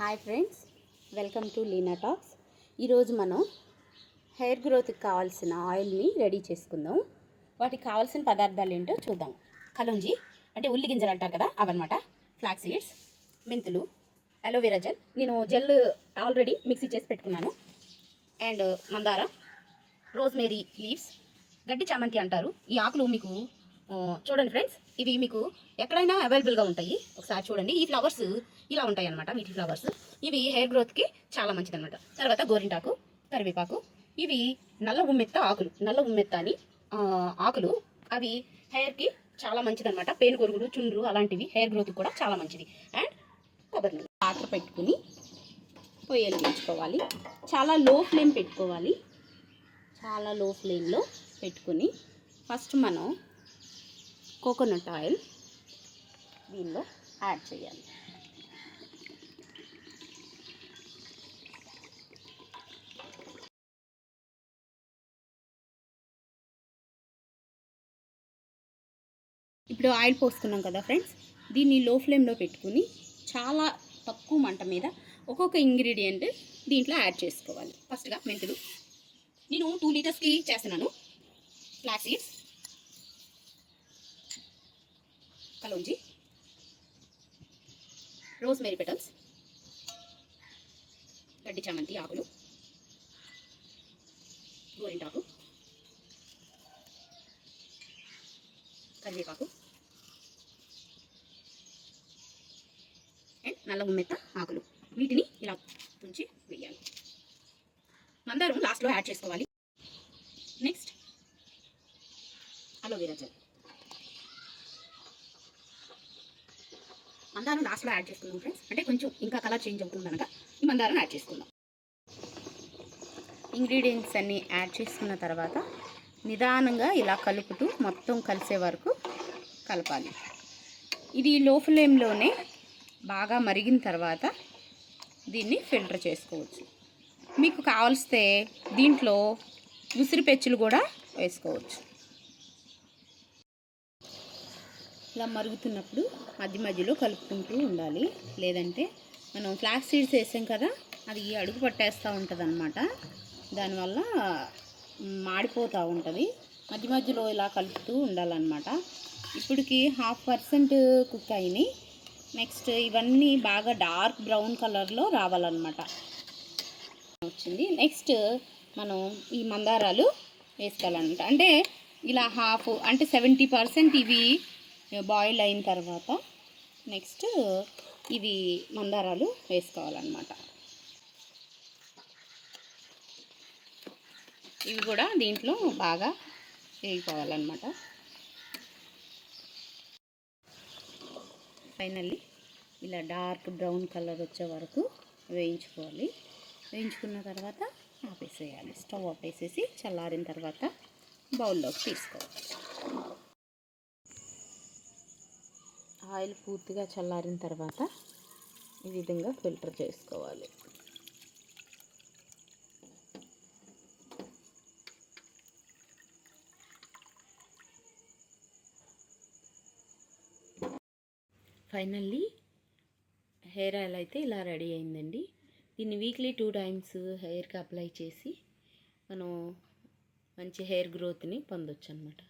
Hi friends, welcome to Leena talks. ఈరోజు మనం hair గ్రోత్కి కావాల్సిన ఆయిల్ని రెడీ చేసుకుందాం. వాటికి కావాల్సిన పదార్థాలు ఏంటో చూద్దాం. కలుంజి అంటే ఉల్లి గింజలు అంటారు కదా, అవన్నమాట. ఫ్లాక్స్ సీడ్స్, మెంతులు, అలోవెరా జెల్. నేను జెల్ ఆల్రెడీ మిక్సీ చేసి పెట్టుకున్నాను. అండ్ మందార, రోజ్మేరీ లీవ్స్, గడ్డి చామంతి అంటారు. ఈ ఆకులు మీకు చూడండి ఫ్రెండ్స్, ఇవి మీకు ఎక్కడైనా అవైలబుల్గా ఉంటాయి. ఒకసారి చూడండి. ఈ ఫ్లవర్స్ ఇలా ఉంటాయి అన్నమాట. వీటి ఫ్లవర్స్ ఇవి హెయిర్ గ్రోత్కి చాలా మంచిదన్నమాట. తర్వాత గోరింటాకు, కరివేపాకు. ఇవి నల్ల ఉమ్మెత్త ఆకులు. నల్ల ఉమ్మెత్త అని ఆకులు, అవి హెయిర్కి చాలా మంచిదన్నమాట. పేనుగొరుగులు, చుండ్రు అలాంటివి హెయిర్ గ్రోత్కి కూడా చాలా మంచిది. అండ్ కొబ్బరి నూనె వాటర్ పెట్టుకుని పొయ్యి వెలిగించుకోవాలి. చాలా లో ఫ్లేమ్ పెట్టుకోవాలి. చాలా లో ఫ్లేమ్లో పెట్టుకుని ఫస్ట్ మనం కోకోనట్ ఆయిల్ దీనిలో యాడ్ చేయాలి. ఇప్పుడు ఆయిల్ పోసుకున్నాం కదా ఫ్రెండ్స్, దీన్ని లో ఫ్లేమ్లో పెట్టుకుని చాలా తక్కువ మంట మీద ఒక్కొక్క ఇంగ్రీడియంట్ దీంట్లో యాడ్ చేసుకోవాలి. ఫస్ట్గా మెంతులు. నేను 2 లీటర్స్కి చేస్తున్నాను. Flax seeds, kalonji, rosemary petals, గడ్డి చామంతి ఆకులు, గోరింటాకు, కరివేపాకు అండ్ నల్ల ఉమ్మెత్త ఆకులు. వీటిని ఇలా తుంచి వేయాలి. మందారం లాస్ట్లో యాడ్ చేసుకోవాలి. Next aloe vera gel. మందారం లాస్ట్లో యాడ్ చేసుకుందాం ఫ్రెండ్స్, అంటే కొంచెం ఇంకా కలర్ చేంజ్ అవుతుంది అనగా ఈ మందారం యాడ్ చేసుకుందాం. ఇంగ్రీడియంట్స్ అన్నీ యాడ్ చేసుకున్న తర్వాత నిదానంగా ఇలా కలుపుతూ మొత్తం కలిసే వరకు కలపాలి. ఇది లో ఫ్లేమ్లోనే బాగా మరిగిన తర్వాత దీన్ని ఫిల్టర్ చేసుకోవచ్చు. మీకు కావలిస్తే దీంట్లో ఉసిరి పెచ్చులు కూడా వేసుకోవచ్చు. ఇలా మరుగుతున్నప్పుడు మధ్య మధ్యలో కలుపుకుంటూ ఉండాలి. లేదంటే మనం ఫ్లాక్స్ సీడ్స్ వేసాం కదా, అది అడుగు పట్టేస్తూ ఉంటుంది అన్నమాట. దానివల్ల మాడిపోతూ ఉంటుంది. మధ్య మధ్యలో ఇలా కలుపుతూ ఉండాలన్నమాట. ఇప్పటికి 0.5% కుక్ అయినాయి. నెక్స్ట్ ఇవన్నీ బాగా డార్క్ బ్రౌన్ కలర్లో రావాలన్నమాట. వచ్చింది. నెక్స్ట్ మనం ఈ మందారాలు వేసుకోవాలన్నమాట. అంటే ఇలా హాఫ్, అంటే 70% ఇవి బాయిల్ అయిన తర్వాత నెక్స్ట్ ఇవి మందారాలు వేసుకోవాలన్నమాట. ఇవి కూడా దీంట్లో బాగా వేగిపోవాలన్నమాట. ఫైనల్లీ ఇలా డార్క్ బ్రౌన్ కలర్ వచ్చే వరకు వేయించుకోవాలి. వేయించుకున్న తర్వాత ఆపేసేయాలి. స్టవ్ ఆపేసేసి చల్లారిన తర్వాత బౌల్లోకి తీసుకోవాలి. ఆయిల్ పూర్తిగా చల్లారిన తర్వాత ఈ విధంగా ఫిల్టర్ చేసుకోవాలి. ఫైనల్లీ హెయిర్ ఆయిల్ అయితే ఇలా రెడీ అయిందండి. దీన్ని వీక్లీ 2 టైమ్స్ హెయిర్కి అప్లై చేసి మనం మంచి హెయిర్ గ్రోత్ని పొందొచ్చు అన్నమాట.